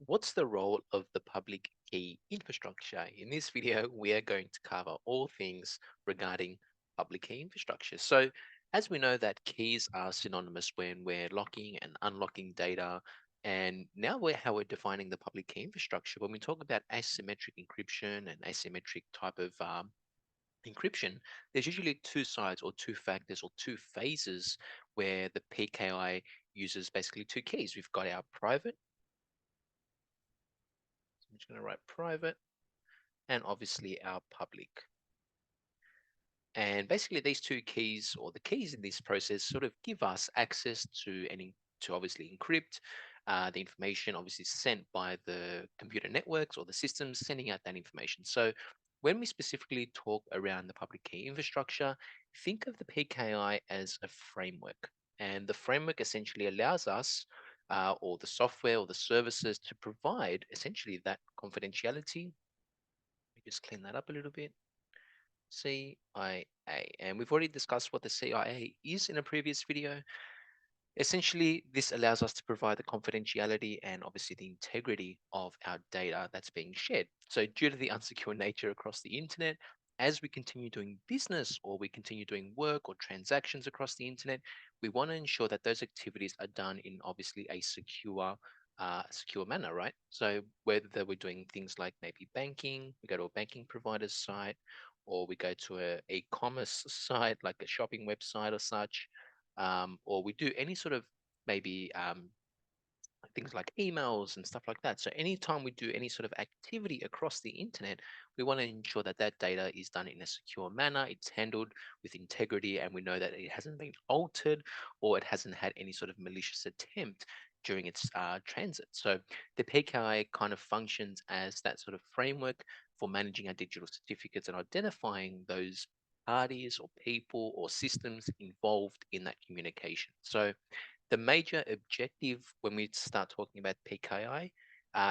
What's the role of the public key infrastructure? In this video, we are going to cover all things regarding public key infrastructure. So, as we know that keys are synonymous when we're locking and unlocking data, and now how we're defining the public key infrastructure. When we talk about asymmetric encryption and asymmetric type of encryption, there's usually two sides or two factors or two phases where the PKI uses basically two keys. We've got our private. I'm just going to write private and obviously our public. And basically these two keys or the keys in this process sort of give us access to to obviously encrypt the information obviously sent by the computer networks or the systems sending out that information. So when we specifically talk around the public key infrastructure, think of the PKI as a framework. And the framework essentially allows us or the software or the services to provide essentially that confidentiality. Let me just clean that up a little bit. CIA. And we've already discussed what the CIA is in a previous video. Essentially, this allows us to provide the confidentiality and obviously the integrity of our data that's being shared. So, due to the unsecure nature across the internet, as we continue doing business or we continue doing work or transactions across the internet, we want to ensure that those activities are done in obviously a secure manner, right? So, whether we're doing things like maybe banking, we go to a banking provider's site, or we go to a e-commerce site like a shopping website or such, or we do any sort of maybe things like emails and stuff like that. So anytime we do any sort of activity across the internet, we want to ensure that that data is done in a secure manner, it's handled with integrity, and we know that it hasn't been altered or it hasn't had any sort of malicious attempt during its transit. So the PKI kind of functions as that sort of framework for managing our digital certificates and identifying those parties or people or systems involved in that communication. So the major objective when we start talking about PKI,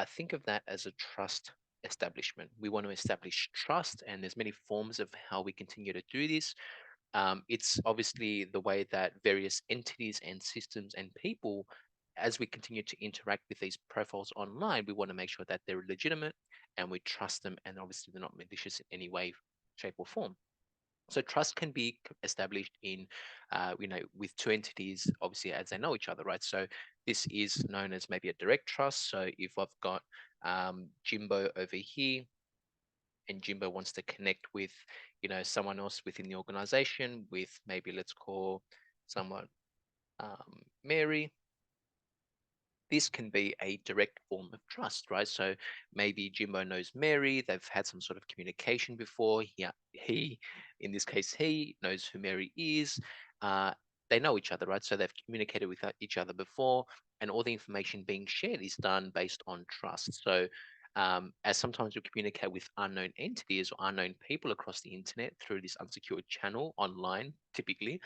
think of that as a trust establishment. We want to establish trust, and there's many forms of how we continue to do this. It's obviously the way that various entities and systems and people, as we continue to interact with these profiles online, we want to make sure that they're legitimate and we trust them, and obviously they're not malicious in any way, shape, or form. So trust can be established in, with two entities, obviously as they know each other, right? So this is known as maybe a direct trust. So if I've got Jimbo over here, and Jimbo wants to connect with, someone else within the organization, with maybe let's call someone Mary, this can be a direct form of trust, right? So maybe Jimbo knows Mary, they've had some sort of communication before. He in this case, he knows who Mary is. Uh, they know each other, right? So they've communicated with each other before, and all the information being shared is done based on trust. So as sometimes we communicate with unknown entities or unknown people across the internet through this unsecured channel online, typically,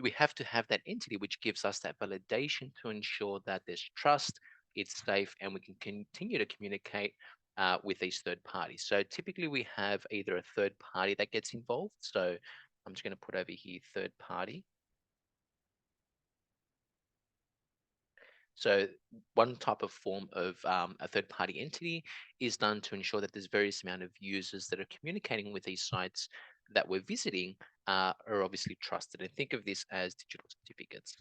we have to have that entity which gives us that validation to ensure that there's trust, it's safe, and we can continue to communicate with these third parties. So typically we have either a third party that gets involved. So I'm just going to put over here third party. So one type of form of a third-party entity is done to ensure that there's various amount of users that are communicating with these sites that we're visiting are obviously trusted. And think of this as digital certificates.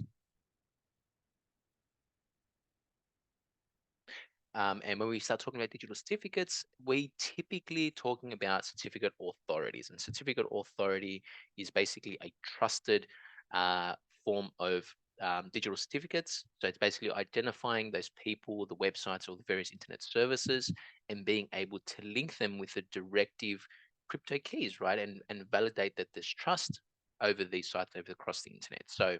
And when we start talking about digital certificates, we typically talking about certificate authorities. And certificate authority is basically a trusted uh, form of digital certificates. So it's basically identifying those people, the websites, or the various internet services, and being able to link them with the directive crypto keys, right? And validate that there's trust over these sites over across the internet. So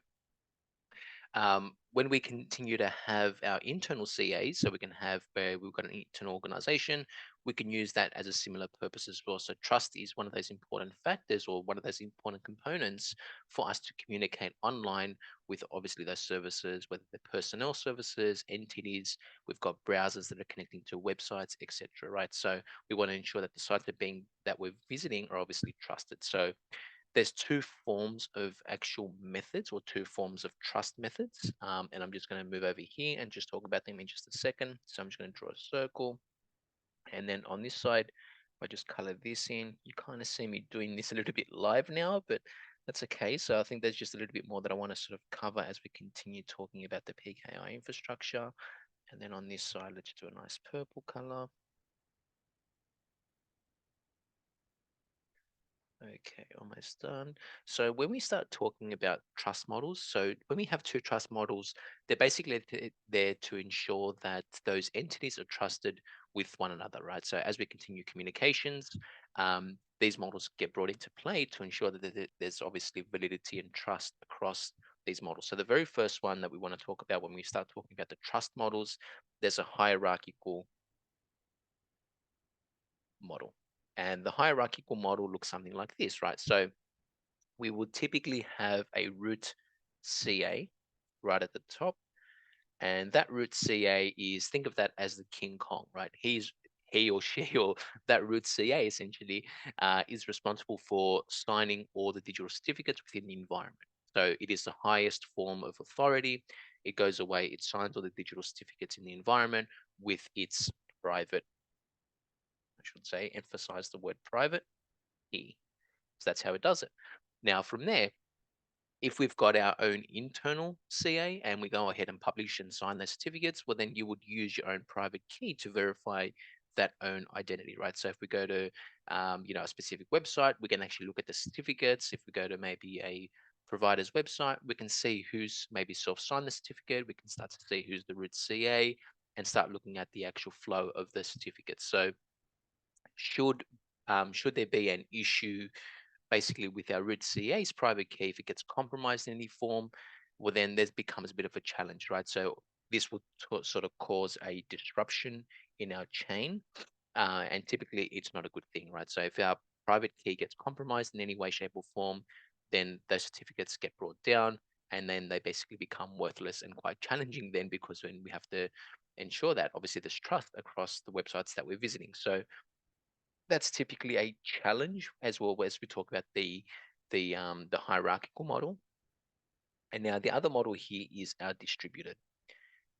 when we continue to have our internal CAs, so we can have where we've got an internal organization, we can use that as a similar purpose as well. So trust is one of those important factors or one of those important components for us to communicate online with obviously those services, whether they're personnel services, entities, we've got browsers that are connecting to websites, etc. Right. So we want to ensure that the sites that we're visiting are obviously trusted. So there's two forms of actual methods or two forms of trust methods. And I'm just going to move over here and just talk about them in just a second. So I'm just going to draw a circle. And then on this side, if I just color this in, you kind of see me doing this a little bit live now, but that's okay. So I think there's just a little bit more that I want to sort of cover as we continue talking about the PKI infrastructure. And then on this side, let's do a nice purple color. Okay, almost done. So when we start talking about trust models, so when we have two trust models, they're basically there to ensure that those entities are trusted with one another, right? So as we continue communications, these models get brought into play to ensure that there's obviously validity and trust across these models. So the very first one that we want to talk about when we start talking about the trust models, there's a hierarchical model. And the hierarchical model looks something like this, right? So we would typically have a root CA right at the top. And that root CA is, think of that as the King Kong, right? He or she or that root CA essentially is responsible for signing all the digital certificates within the environment. So it is the highest form of authority. It goes away, it signs all the digital certificates in the environment with its private, I should say, emphasize the word private, key. So that's how it does it. Now, from there, if we've got our own internal CA and we go ahead and publish and sign those certificates, well, then you would use your own private key to verify that own identity, right? So if we go to, a specific website, we can actually look at the certificates. If we go to maybe a provider's website, we can see who's maybe self-signed the certificate. We can start to see who's the root CA and start looking at the actual flow of the certificates. So should should there be an issue basically with our root CA's private key, if it gets compromised in any form, well, then this becomes a bit of a challenge, right? So this will sort of cause a disruption in our chain. And typically it's not a good thing, right? So if our private key gets compromised in any way, shape, or form, then those certificates get brought down and then they basically become worthless and quite challenging then because when we have to ensure that obviously there's trust across the websites that we're visiting. So that's typically a challenge as well as we talk about the hierarchical model. And now the other model here is our distributed.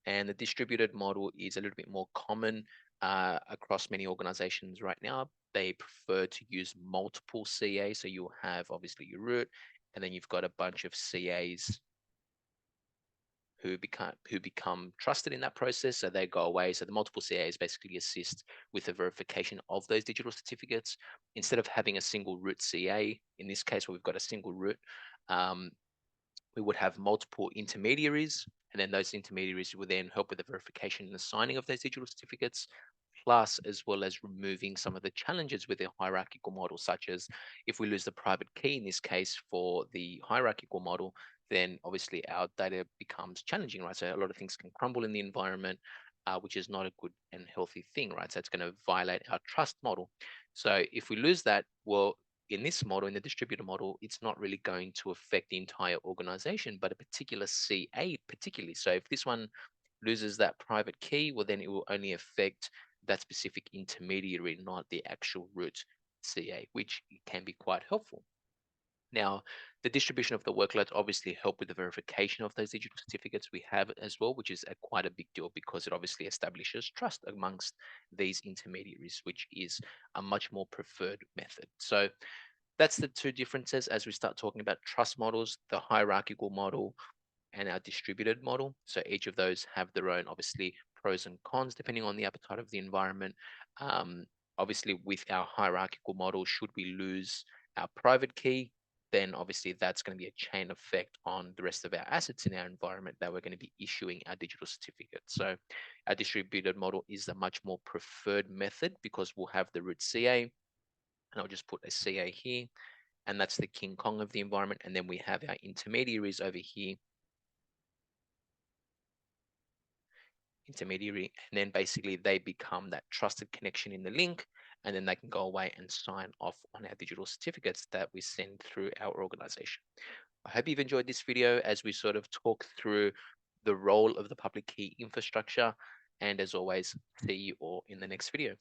And the distributed model is a little bit more common across many organizations right now. They prefer to use multiple CA. So you'll have obviously your root, and then you've got a bunch of CAs who become trusted in that process. So they go away. So the multiple CAs basically assist with the verification of those digital certificates. Instead of having a single root CA, in this case where we've got a single root, um, we would have multiple intermediaries, and then those intermediaries will then help with the verification and the signing of those digital certificates, plus as well as removing some of the challenges with the hierarchical model, such as if we lose the private key in this case for the hierarchical model, then obviously our data becomes challenging, right? So a lot of things can crumble in the environment, which is not a good and healthy thing, right? So it's going to violate our trust model. So if we lose that, well, in this model, in the distributor model, it's not really going to affect the entire organization, but a particular CA particularly. So if this one loses that private key, well, then it will only affect that specific intermediary, not the actual root CA, which can be quite helpful. Now, the distribution of the workloads obviously help with the verification of those digital certificates we have as well, which is quite a big deal because it obviously establishes trust amongst these intermediaries, which is a much more preferred method. So that's the two differences as we start talking about trust models, the hierarchical model and our distributed model. So each of those have their own, obviously, pros and cons depending on the appetite of the environment. Um, Obviously, with our hierarchical model, should we lose our private key, then obviously that's going to be a chain effect on the rest of our assets in our environment that we're going to be issuing our digital certificate. So our distributed model is a much more preferred method because we'll have the root CA, and I'll just put a CA here, and that's the King Kong of the environment. And then we have our intermediaries over here, intermediary, and then basically they become that trusted connection in the link, and then they can go away and sign off on our digital certificates that we send through our organization. I hope you've enjoyed this video as we sort of talk through the role of the public key infrastructure. And as always, see you all in the next video.